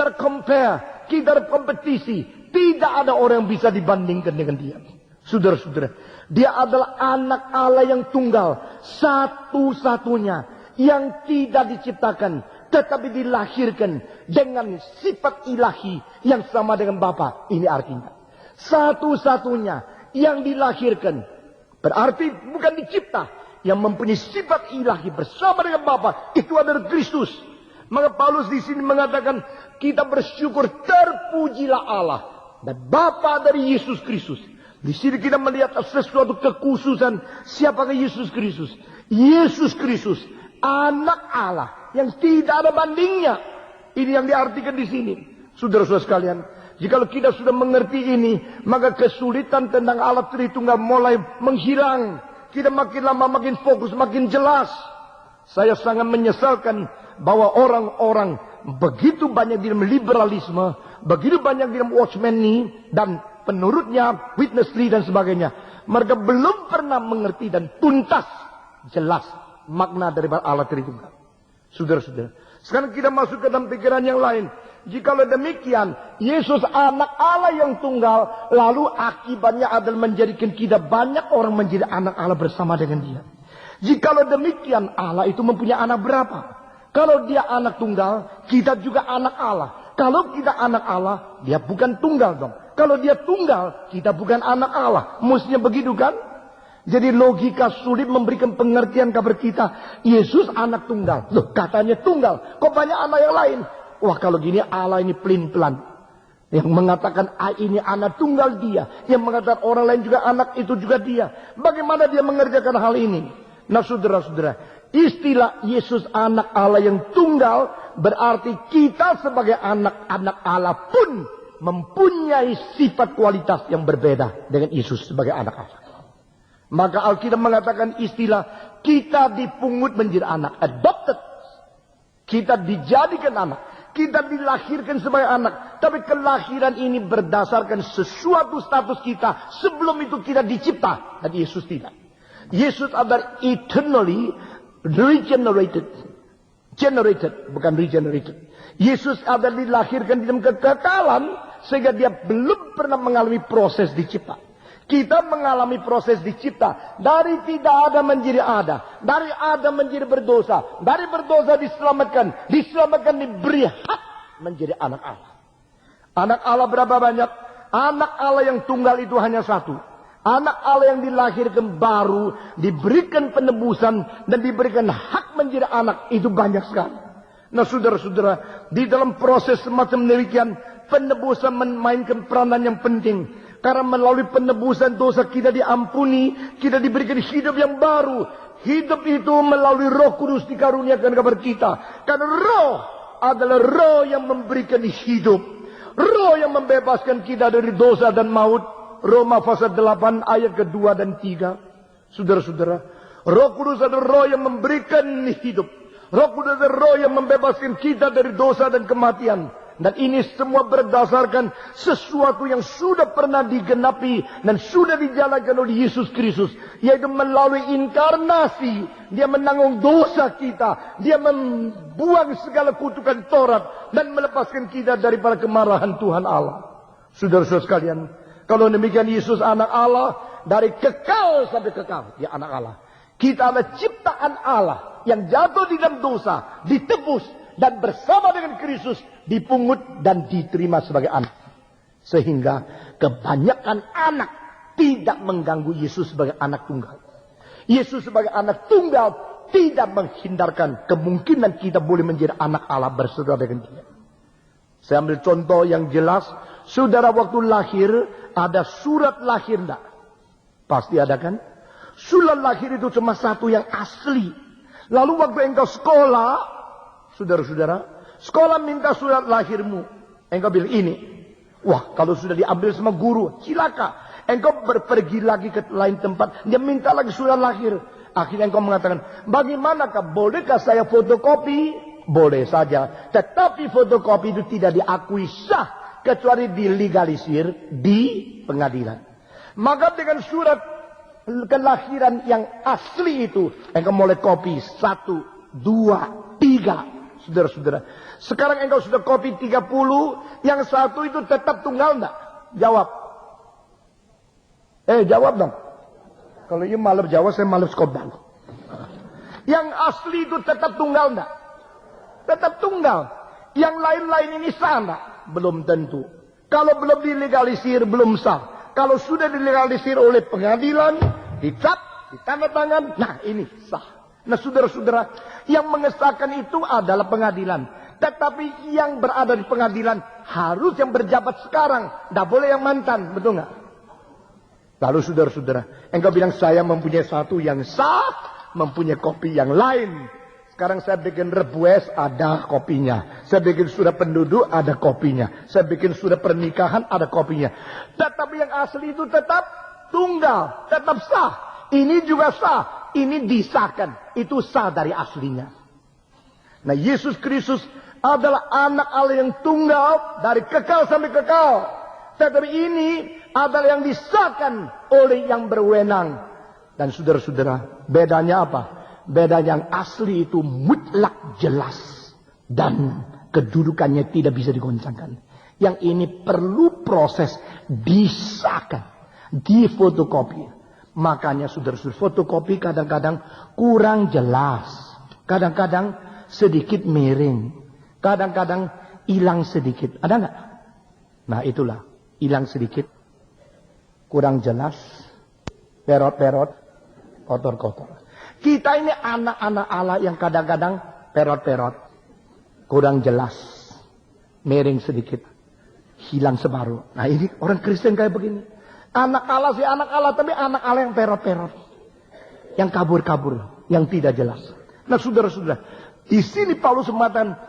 Kita compare, kita kompetisi. Tidak ada orang yang bisa dibandingkan dengan dia. Saudara-saudara, dia adalah anak Allah yang tunggal, satu-satunya yang tidak diciptakan, tetapi dilahirkan dengan sifat ilahi yang sama dengan Bapa. Ini artinya satu-satunya yang dilahirkan, berarti bukan dicipta, yang mempunyai sifat ilahi bersama dengan Bapa, itu adalah Kristus. Maka Paulus di sini mengatakan, kita bersyukur, terpujilah Allah dan Bapa dari Yesus Kristus. Di sini kita melihat sesuatu kekhususan. Siapakah Yesus Kristus? Yesus Kristus, anak Allah yang tidak ada bandingnya. Ini yang diartikan di sini. Saudara-saudara sekalian, jika kita sudah mengerti ini, maka kesulitan tentang Allah Tritunggal mulai menghilang. Kita makin lama makin fokus, makin jelas. Saya sangat menyesalkan bahwa orang-orang begitu banyak di dalam liberalisme, begitu banyak di dalam Watchman Nee dan penurutnya, Witness Lee dan sebagainya. Mereka belum pernah mengerti dan tuntas jelas makna daripada Allah Tritunggal. Saudara-saudara, sekarang kita masuk ke dalam pikiran yang lain. Jikalau demikian, Yesus anak Allah yang tunggal, lalu akibatnya adalah menjadikan kita banyak orang menjadi anak Allah bersama dengan dia. Jikalau demikian, Allah itu mempunyai anak berapa? Kalau dia anak tunggal, kita juga anak Allah. Kalau kita anak Allah, dia bukan tunggal dong. Kalau dia tunggal, kita bukan anak Allah. Mestinya begitu kan? Jadi logika sulit memberikan pengertian kepada kita. Yesus anak tunggal. Loh, katanya tunggal. Kok banyak anak yang lain? Wah, kalau gini Allah ini pelin-pelan. Yang mengatakan ini anak tunggal dia. Yang mengatakan orang lain juga anak itu juga dia. Bagaimana dia mengerjakan hal ini? Nah, saudara-saudara, istilah Yesus anak Allah yang tunggal berarti kita sebagai anak-anak Allah pun mempunyai sifat kualitas yang berbeda dengan Yesus sebagai anak Allah. Maka Alkitab mengatakan istilah kita dipungut menjadi anak, adopted. Kita dijadikan anak, kita dilahirkan sebagai anak. Tapi kelahiran ini berdasarkan sesuatu status kita. Sebelum itu kita dicipta, dan Yesus tidak. Yesus adalah eternally regenerated. Bukan regenerated. Yesus adalah dilahirkan di dalam kekekalan, sehingga dia belum pernah mengalami proses dicipta. Kita mengalami proses dicipta. Dari tidak ada menjadi ada. Dari ada menjadi berdosa. Dari berdosa diselamatkan. Diselamatkan diberi hak menjadi anak Allah. Anak Allah berapa banyak? Anak Allah yang tunggal itu hanya satu. Anak Allah yang dilahirkan baru. Diberikan penebusan. Dan diberikan hak menjadi anak. Itu banyak sekali. Nah, saudara-saudara, di dalam proses semacam demikian, penebusan memainkan peranan yang penting. Karena melalui penebusan dosa kita diampuni, kita diberikan hidup yang baru. Hidup itu melalui Roh Kudus dikaruniakan kepada kita. Karena Roh adalah Roh yang memberikan hidup. Roh yang membebaskan kita dari dosa dan maut. Roma pasal 8 ayat kedua dan 3. Saudara-saudara, Roh Kudus adalah Roh yang memberikan hidup. Roh Kudus adalah Roh yang membebaskan kita dari dosa dan kematian. Dan ini semua berdasarkan sesuatu yang sudah pernah digenapi dan sudah dijalankan oleh Yesus Kristus. Yaitu melalui inkarnasi. Dia menanggung dosa kita. Dia membuang segala kutukan Taurat. Dan melepaskan kita daripada kemarahan Tuhan Allah. Saudara-saudara sekalian. Kalau demikian Yesus anak Allah. Dari kekal sampai kekal. Dia anak Allah. Kita adalah ciptaan Allah. Yang jatuh di dalam dosa. Ditebus. Dan bersama dengan Kristus dipungut dan diterima sebagai anak. Sehingga kebanyakan anak tidak mengganggu Yesus sebagai anak tunggal. Yesus sebagai anak tunggal tidak menghindarkan kemungkinan kita boleh menjadi anak Allah bersaudara dengan dia. Saya ambil contoh yang jelas. Saudara waktu lahir ada surat lahir enggak? Pasti ada kan? Surat lahir itu cuma satu yang asli. Lalu waktu engkau sekolah, saudara-saudara, sekolah minta surat lahirmu. Engkau bilang ini. Wah, kalau sudah diambil sama guru, cilaka. Engkau pergi lagi ke lain tempat. Dia minta lagi surat lahir. Akhirnya engkau mengatakan, bagaimanakah? Bolehkah saya fotokopi? Boleh saja. Tetapi fotokopi itu tidak diakui sah. Kecuali dilegalisir di pengadilan. Maka dengan surat kelahiran yang asli itu, engkau mulai kopi 1, 2, 3. Saudara-saudara. Sekarang engkau sudah kopi 30. Yang satu itu tetap tunggal enggak? Jawab. Jawab dong. Kalau ini malam Jawa, saya malam skobal. Yang asli itu tetap tunggal enggak? Tetap tunggal. Yang lain-lain ini sah enggak? Belum tentu. Kalau belum dilegalisir, belum sah. Kalau sudah dilegalisir oleh pengadilan, dicap, ditandatangan, nah ini sah. Nah saudara-saudara, yang mengesahkan itu adalah pengadilan. Tetapi yang berada di pengadilan harus yang berjabat sekarang. Tidak boleh yang mantan, betul nggak? Lalu saudara-saudara, engkau bilang saya mempunyai satu yang sah, mempunyai kopi yang lain. Sekarang saya bikin rebues, ada kopinya. Saya bikin surat penduduk, ada kopinya. Saya bikin surat pernikahan, ada kopinya. Tetapi yang asli itu tetap tunggal, tetap sah. Ini juga sah, ini disahkan. Itu sah dari aslinya. Nah, Yesus Kristus adalah anak Allah yang tunggal dari kekal sampai kekal. Tetapi ini adalah yang disahkan oleh yang berwenang. Dan saudara-saudara, bedanya apa? Beda yang asli itu mutlak jelas. Dan kedudukannya tidak bisa digoncangkan. Yang ini perlu proses disahkan. Difotokopi. Makanya saudara-saudara, fotokopi kadang-kadang kurang jelas. Kadang-kadang sedikit miring. Kadang-kadang hilang sedikit. Ada nggak? Nah itulah. Hilang sedikit. Kurang jelas. Perot-perot. Kotor-kotor. Kita ini anak-anak Allah yang kadang-kadang perot-perot. Kurang jelas. Miring sedikit. Hilang separuh. Nah ini orang Kristen kayak begini. Anak Allah sih anak Allah. Tapi anak Allah yang perot-perot. Yang kabur-kabur. Yang tidak jelas. Nah saudara-saudara. Di sini Paulus mengatakan.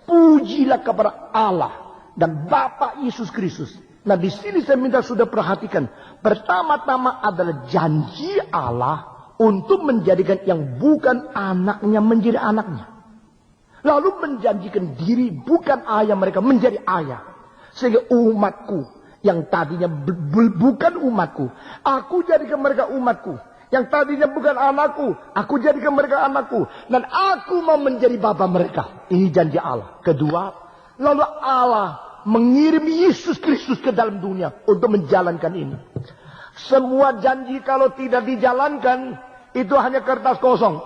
Pujilah kepada Allah. Dan Bapa Yesus Kristus. Nah di sini saya minta sudah perhatikan. Pertama-tama adalah janji Allah. Untuk menjadikan yang bukan anaknya menjadi anaknya. Lalu menjanjikan diri bukan ayah mereka menjadi ayah. Sehingga umatku yang tadinya bukan umatku. Aku jadikan mereka umatku. Yang tadinya bukan anakku. Aku jadikan mereka anakku. Dan aku mau menjadi bapa mereka. Ini janji Allah. Kedua. Lalu Allah mengirim Yesus Kristus ke dalam dunia. Untuk menjalankan ini. Semua janji kalau tidak dijalankan, itu hanya kertas kosong.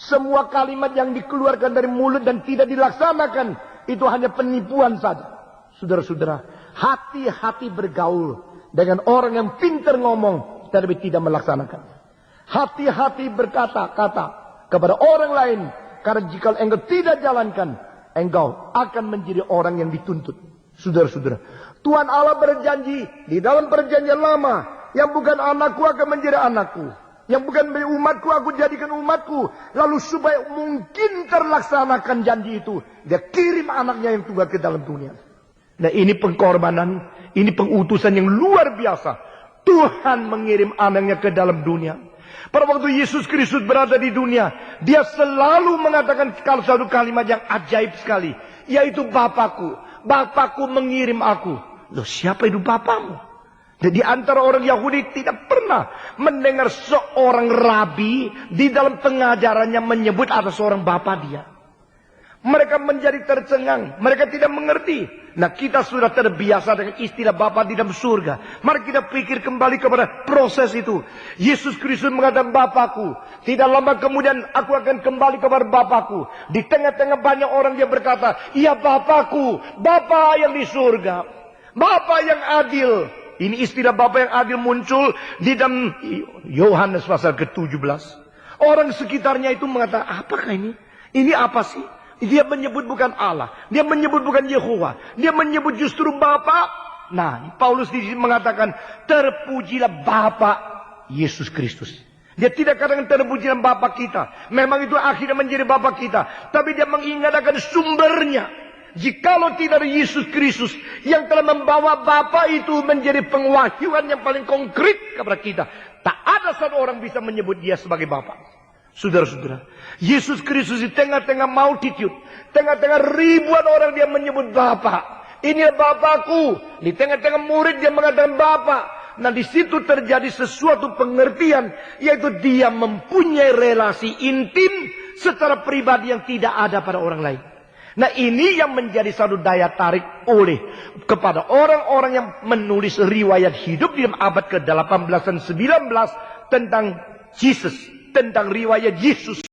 Semua kalimat yang dikeluarkan dari mulut dan tidak dilaksanakan, itu hanya penipuan saja. Saudara-saudara, hati-hati bergaul dengan orang yang pintar ngomong, tapi tidak melaksanakan. Hati-hati berkata-kata kepada orang lain, karena jika engkau tidak jalankan, engkau akan menjadi orang yang dituntut. Saudara-saudara, Tuhan Allah berjanji di dalam perjanjian lama, yang bukan anakku akan menjadi anakku. Yang bukan umatku aku jadikan umatku. Lalu supaya mungkin terlaksanakan janji itu. Dia kirim anaknya yang tunggal ke dalam dunia. Nah ini pengkorbanan. Ini pengutusan yang luar biasa. Tuhan mengirim anaknya ke dalam dunia. Pada waktu Yesus Kristus berada di dunia. Dia selalu mengatakan satu kalimat yang ajaib sekali. Yaitu Bapakku. Bapakku mengirim aku. Loh siapa itu Bapamu? Jadi antara orang Yahudi tidak pernah mendengar seorang rabi di dalam pengajarannya menyebut ada seorang bapa dia. Mereka menjadi tercengang. Mereka tidak mengerti. Nah kita sudah terbiasa dengan istilah bapa di dalam surga. Mari kita pikir kembali kepada proses itu. Yesus Kristus mengatakan Bapakku. Tidak lama kemudian aku akan kembali kepada Bapakku. Di tengah-tengah banyak orang dia berkata, iya Bapakku. Bapa yang di surga. Bapa yang adil. Ini istilah Bapa yang adil muncul di dalam Yohanes pasal ke-17. Orang sekitarnya itu mengatakan, apakah ini? Ini apa sih? Dia menyebut bukan Allah. Dia menyebut bukan Yehova. Dia menyebut justru Bapa. Nah, Paulus di sini mengatakan, terpujilah Bapa Yesus Kristus. Dia tidak katakan terpujilah Bapa kita. Memang itu akhirnya menjadi Bapa kita. Tapi dia mengingatkan sumbernya. Jikalau tidak ada Yesus Kristus yang telah membawa Bapa itu menjadi pengwahyuan yang paling konkret kepada kita. Tak ada satu orang bisa menyebut dia sebagai Bapa. Saudara-saudara, Yesus Kristus di tengah-tengah multitude, tengah-tengah ribuan orang dia menyebut Bapa. Ini Bapakku. Di tengah-tengah murid dia mengatakan Bapa. Nah di situ terjadi sesuatu pengertian, yaitu dia mempunyai relasi intim secara pribadi yang tidak ada pada orang lain. Nah ini yang menjadi satu daya tarik oleh kepada orang-orang yang menulis riwayat hidup di abad ke-18 dan 19 tentang Yesus, tentang riwayat Yesus